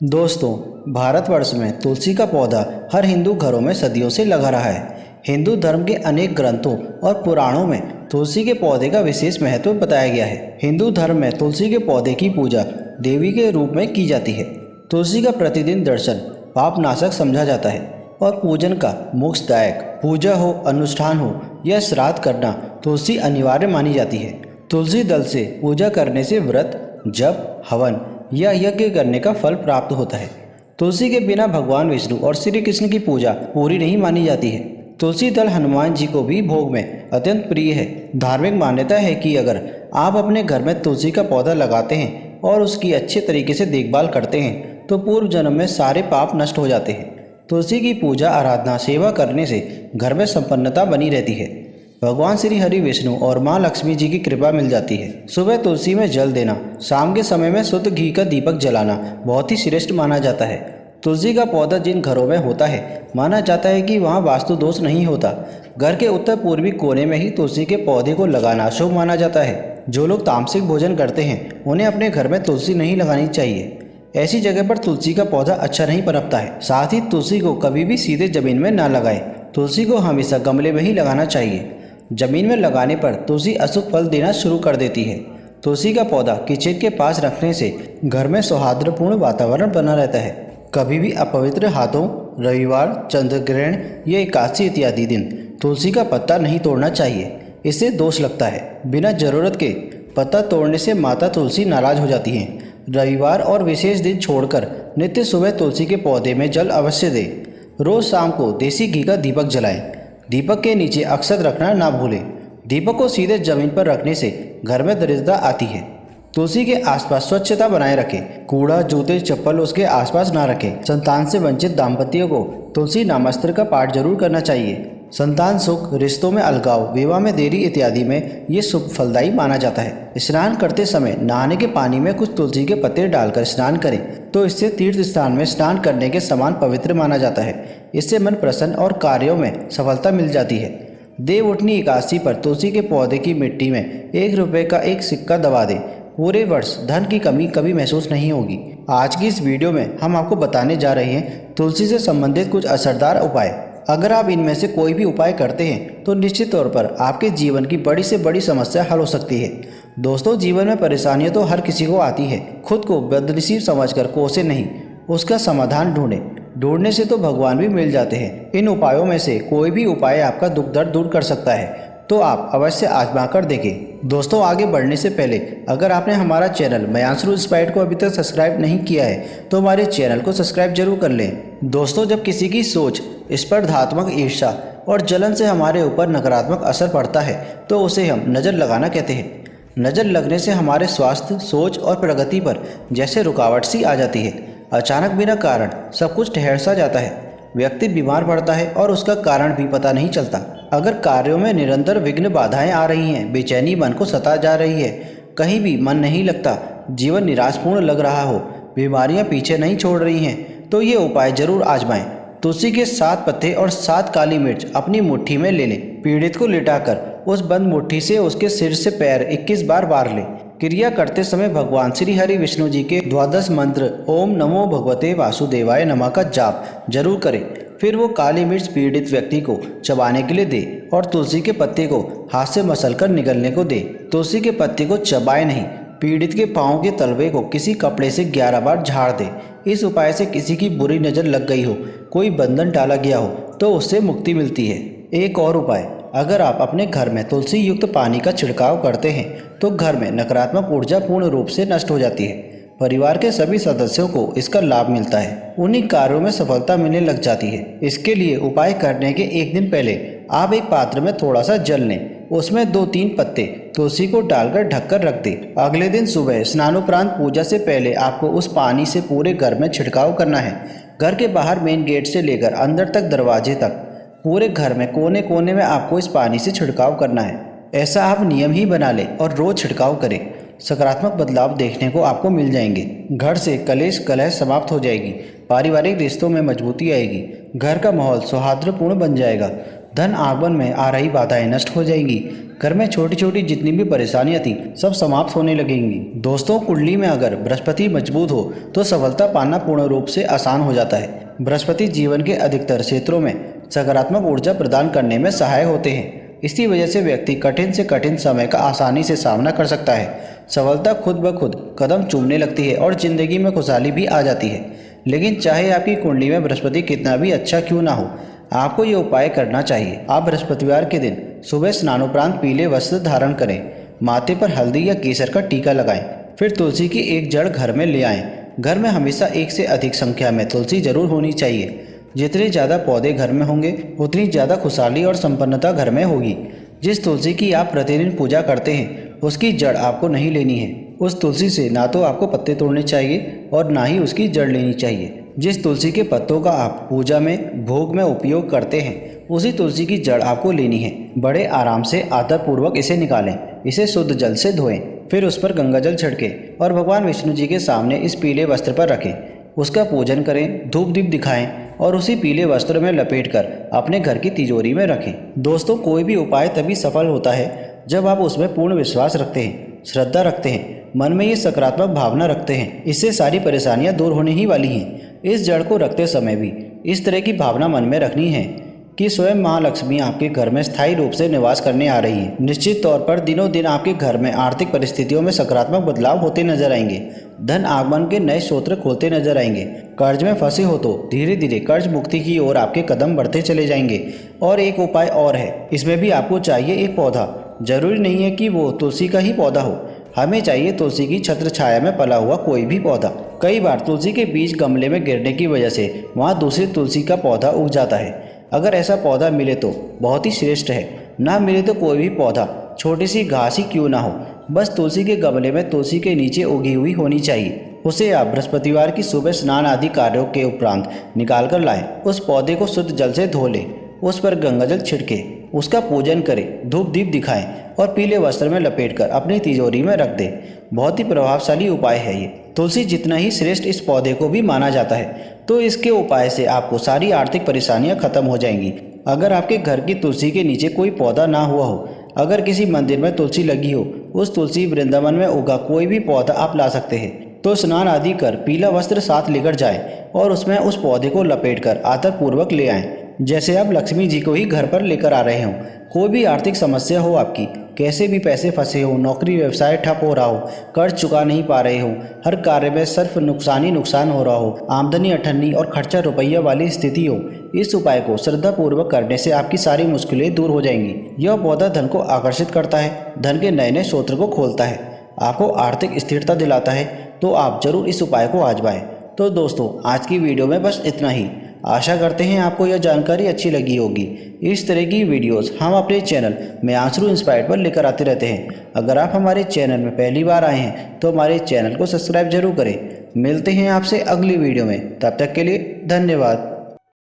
दोस्तों, भारतवर्ष में तुलसी का पौधा हर हिंदू घरों में सदियों से लगा रहा है। हिंदू धर्म के अनेक ग्रंथों और पुराणों में तुलसी के पौधे का विशेष महत्व बताया गया है। हिंदू धर्म में तुलसी के पौधे की पूजा देवी के रूप में की जाती है। तुलसी का प्रतिदिन दर्शन पाप नाशक समझा जाता है और पूजन का मोक्षदायक। पूजा हो, अनुष्ठान हो या श्राद्ध करना, तुलसी अनिवार्य मानी जाती है। तुलसी दल से पूजा करने से व्रत, जप, हवन या यज्ञ करने का फल प्राप्त होता है। तुलसी के बिना भगवान विष्णु और श्री कृष्ण की पूजा पूरी नहीं मानी जाती है। तुलसी दल हनुमान जी को भी भोग में अत्यंत प्रिय है। धार्मिक मान्यता है कि अगर आप अपने घर में तुलसी का पौधा लगाते हैं और उसकी अच्छे तरीके से देखभाल करते हैं तो पूर्व जन्म में सारे पाप नष्ट हो जाते हैं। तुलसी की पूजा, आराधना, सेवा करने से घर में संपन्नता बनी रहती है। भगवान श्री हरि विष्णु और माँ लक्ष्मी जी की कृपा मिल जाती है। सुबह तुलसी में जल देना, शाम के समय में शुद्ध घी का दीपक जलाना बहुत ही श्रेष्ठ माना जाता है। तुलसी का पौधा जिन घरों में होता है, माना जाता है कि वहाँ वास्तु दोष नहीं होता। घर के उत्तर पूर्वी कोने में ही तुलसी के पौधे को लगाना शुभ माना जाता है। जो लोग तामसिक भोजन करते हैं उन्हें अपने घर में तुलसी नहीं लगानी चाहिए। ऐसी जगह पर तुलसी का पौधा अच्छा नहीं पनपता है। साथ ही तुलसी को कभी भी सीधे जमीन में ना लगाएं। तुलसी को हमेशा गमले में ही लगाना चाहिए। जमीन में लगाने पर तुलसी अशुभ फल देना शुरू कर देती है। तुलसी का पौधा किचन के पास रखने से घर में सौहार्दपूर्ण वातावरण बना रहता है। कभी भी अपवित्र हाथों, रविवार, चंद्र ग्रहण या एकादशी इत्यादि दिन तुलसी का पत्ता नहीं तोड़ना चाहिए। इससे दोष लगता है। बिना जरूरत के पत्ता तोड़ने से माता तुलसी नाराज हो जाती हैं। रविवार और विशेष दिन छोड़कर नित्य सुबह तुलसी के पौधे में जल अवश्य दें। रोज शाम को देसी घी का दीपक जलाएं। दीपक के नीचे अक्षत रखना ना भूलें। दीपक को सीधे जमीन पर रखने से घर में दरिद्रता आती है। तुलसी के आसपास स्वच्छता बनाए रखें। कूड़ा, जूते, चप्पल उसके आसपास ना रखें। संतान से वंचित दाम्पत्य को तुलसी नामास्त्र का पाठ जरूर करना चाहिए। संतान सुख, रिश्तों में अलगाव, विवाह में देरी इत्यादि में ये शुभ फलदायी माना जाता है। स्नान करते समय नहाने के पानी में कुछ तुलसी के पत्ते डालकर स्नान करें तो इससे तीर्थ स्थान में स्नान करने के समान पवित्र माना जाता है। इससे मन प्रसन्न और कार्यों में सफलता मिल जाती है। देवउठनी एकादशी पर तुलसी के पौधे की मिट्टी में 1 रुपये का एक सिक्का दबा दें। पूरे वर्ष धन की कमी कभी महसूस नहीं होगी। आज की इस वीडियो में हम आपको बताने जा रहे हैं तुलसी से संबंधित कुछ असरदार उपाय। अगर आप इनमें से कोई भी उपाय करते हैं तो निश्चित तौर पर आपके जीवन की बड़ी से बड़ी समस्या हल हो सकती है। दोस्तों, जीवन में परेशानियां तो हर किसी को आती है। खुद को बदनसीब समझकर कोसे नहीं, उसका समाधान ढूंढने से तो भगवान भी मिल जाते हैं। इन उपायों में से कोई भी उपाय आपका दुख दर्द दूर कर सकता है, तो आप अवश्य आजमा कर देखें। दोस्तों, आगे बढ़ने से पहले अगर आपने हमारा चैनल मयांशरू इंस्पायर्ड को अभी तक सब्सक्राइब नहीं किया है तो हमारे चैनल को सब्सक्राइब जरूर कर लें। दोस्तों, जब किसी की सोच, स्पर्धात्मक ईर्ष्या और जलन से हमारे ऊपर नकारात्मक असर पड़ता है तो उसे हम नज़र लगाना कहते हैं। नज़र लगने से हमारे स्वास्थ्य, सोच और प्रगति पर जैसे रुकावट सी आ जाती है। अचानक बिना कारण सब कुछ ठहर सा जाता है। व्यक्ति बीमार पड़ता है और उसका कारण भी पता नहीं चलता। अगर कार्यों में निरंतर विघ्न बाधाएं आ रही हैं, बेचैनी मन को सता जा रही है, कहीं भी मन नहीं लगता, जीवन निराशपूर्ण लग रहा हो, बीमारियां पीछे नहीं छोड़ रही हैं, तो ये उपाय जरूर आजमाएं। तुलसी के 7 पत्ते और 7 काली मिर्च अपनी मुट्ठी में ले लें। पीड़ित को लिटाकर उस बंद मुट्ठी से उसके सिर से पैर 21 बार वार लें। क्रिया करते समय भगवान श्री हरि विष्णु जी के द्वादश मंत्र ओम नमो भगवते वासुदेवाय नमः का जाप जरूर करें। फिर वो काली मिर्च पीड़ित व्यक्ति को चबाने के लिए दे और तुलसी के पत्ते को हाथ से मसलकर निगलने को दे। तुलसी के पत्ते को चबाए नहीं। पीड़ित के पाँव के तलवे को किसी कपड़े से 11 बार झाड़ दे। इस उपाय से किसी की बुरी नज़र लग गई हो, कोई बंधन टाला गया हो तो उससे मुक्ति मिलती है। एक और उपाय, अगर आप अपने घर में तुलसी युक्त पानी का छिड़काव करते हैं तो घर में नकारात्मक ऊर्जा पूर्ण रूप से नष्ट हो जाती है। परिवार के सभी सदस्यों को इसका लाभ मिलता है। उन्हीं कार्यों में सफलता मिलने लग जाती है। इसके लिए उपाय करने के एक दिन पहले आप एक पात्र में थोड़ा सा जल लें। उसमें 2-3 पत्ते तुलसी को डालकर ढककर रख दें। अगले दिन सुबह स्नानोपरांत पूजा से पहले आपको उस पानी से पूरे घर में छिड़काव करना है। घर के बाहर मेन गेट से लेकर अंदर तक, दरवाजे तक, पूरे घर में कोने कोने में आपको इस पानी से छिड़काव करना है। ऐसा आप नियम ही बना लें और रोज छिड़काव करें। सकारात्मक बदलाव देखने को आपको मिल जाएंगे। घर से कलेश कलह समाप्त हो जाएगी। पारिवारिक रिश्तों में मजबूती आएगी। घर का माहौल सौहार्दपूर्ण बन जाएगा। धन आगमन में आ रही बाधाएं नष्ट हो जाएंगी। घर में छोटी छोटी जितनी भी परेशानियां थी सब समाप्त होने लगेंगी। दोस्तों, कुंडली में अगर बृहस्पति मजबूत हो तो सफलता पाना पूर्ण रूप से आसान हो जाता है। बृहस्पति जीवन के अधिकतर क्षेत्रों में सकारात्मक ऊर्जा प्रदान करने में सहायक होते हैं। इसी वजह से व्यक्ति कठिन से कठिन समय का आसानी से सामना कर सकता है। सफलता खुद ब खुद कदम चूमने लगती है और जिंदगी में खुशहाली भी आ जाती है। लेकिन चाहे आपकी कुंडली में बृहस्पति कितना भी अच्छा क्यों ना हो, आपको ये उपाय करना चाहिए। आप बृहस्पतिवार के दिन सुबह स्नानोपरांत पीले वस्त्र धारण करें, माथे पर हल्दी या केसर का टीका लगाएं, फिर तुलसी की एक जड़ घर में ले आएं। घर में हमेशा एक से अधिक संख्या में तुलसी जरूर होनी चाहिए। जितने ज़्यादा पौधे घर में होंगे उतनी ज़्यादा खुशहाली और संपन्नता घर में होगी। जिस तुलसी की आप प्रतिदिन पूजा करते हैं उसकी जड़ आपको नहीं लेनी है। उस तुलसी से ना तो आपको पत्ते तोड़ने चाहिए और ना ही उसकी जड़ लेनी चाहिए। जिस तुलसी के पत्तों का आप पूजा में भोग में उपयोग करते हैं उसी तुलसी की जड़ आपको लेनी है। बड़े आराम से आदरपूर्वक इसे निकालें, इसे शुद्ध जल से धोएं, फिर उस पर गंगा जल छिड़कें और भगवान विष्णु जी के सामने इस पीले वस्त्र पर रखें। उसका पूजन करें, धूप दीप दिखाएं और उसी पीले वस्त्र में लपेटकर अपने घर की तिजोरी में रखें। दोस्तों, कोई भी उपाय तभी सफल होता है जब आप उसमें पूर्ण विश्वास रखते हैं, श्रद्धा रखते हैं, मन में ये सकारात्मक भावना रखते हैं। इससे सारी परेशानियां दूर होने ही वाली हैं। इस जड़ को रखते समय भी इस तरह की भावना मन में रखनी है कि स्वयं माँ लक्ष्मी आपके घर में स्थायी रूप से निवास करने आ रही है। निश्चित तौर पर दिनों दिन आपके घर में आर्थिक परिस्थितियों में सकारात्मक बदलाव होते नजर आएंगे। धन आगमन के नए स्रोत खोलते नजर आएंगे। कर्ज में फंसे हो तो धीरे धीरे कर्ज मुक्ति की ओर आपके कदम बढ़ते चले जाएंगे। और एक उपाय और है, इसमें भी आपको चाहिए एक पौधा। जरूरी नहीं है कि वो तुलसी का ही पौधा हो, हमें चाहिए तुलसी की छत्र छाया में पला हुआ कोई भी पौधा। कई बार तुलसी के बीज गमले में गिरने की वजह से वहाँ दूसरी तुलसी का पौधा उग जाता है। अगर ऐसा पौधा मिले तो बहुत ही श्रेष्ठ है, ना मिले तो कोई भी पौधा, छोटी सी घास ही क्यों ना हो, बस तुलसी के गमले में तुलसी के नीचे उगी हुई होनी चाहिए। उसे आप बृहस्पतिवार की सुबह स्नान आदि कार्यों के उपरांत निकाल कर लाएं। उस पौधे को शुद्ध जल से धो लें, उस पर गंगा जल छिड़के, उसका पूजन करें, धूप दीप दिखाएं और पीले वस्त्र में लपेटकर अपनी तिजोरी में रख दें। बहुत ही प्रभावशाली उपाय है ये। तुलसी जितना ही श्रेष्ठ इस पौधे को भी माना जाता है, तो इसके उपाय से आपको सारी आर्थिक परेशानियां खत्म हो जाएंगी। अगर आपके घर की तुलसी के नीचे कोई पौधा ना हुआ हो, अगर किसी मंदिर में तुलसी लगी हो, उस तुलसी वृंदावन में उगा कोई भी पौधा आप ला सकते हैं। तो स्नान आदि कर पीला वस्त्र साथ लेकर जाएं और उसमें उस पौधे को लपेटकर आदरपूर्वक ले आएं, जैसे आप लक्ष्मी जी को ही घर पर लेकर आ रहे हों। कोई भी आर्थिक समस्या हो आपकी, कैसे भी पैसे फंसे हो, नौकरी व्यवसाय ठप हो रहा हो, कर्ज चुका नहीं पा रहे हो, हर कार्य में सिर्फ नुकसान हो रहा हो, आमदनी अठन्नी और खर्चा रुपया वाली स्थिति हो, इस उपाय को श्रद्धापूर्वक करने से आपकी सारी मुश्किलें दूर हो जाएंगी। यह पौधा धन को आकर्षित करता है, धन के नए नए स्रोत को खोलता है, आपको आर्थिक स्थिरता दिलाता है। तो आप जरूर इस उपाय को आजमाएं। तो दोस्तों, आज की वीडियो में बस इतना ही। आशा करते हैं आपको यह जानकारी अच्छी लगी होगी। इस तरह की वीडियोस हम अपने चैनल मेयांशरू इंस्पायर्ड पर लेकर आते रहते हैं। अगर आप हमारे चैनल में पहली बार आए हैं तो हमारे चैनल को सब्सक्राइब जरूर करें। मिलते हैं आपसे अगली वीडियो में, तब तक के लिए धन्यवाद।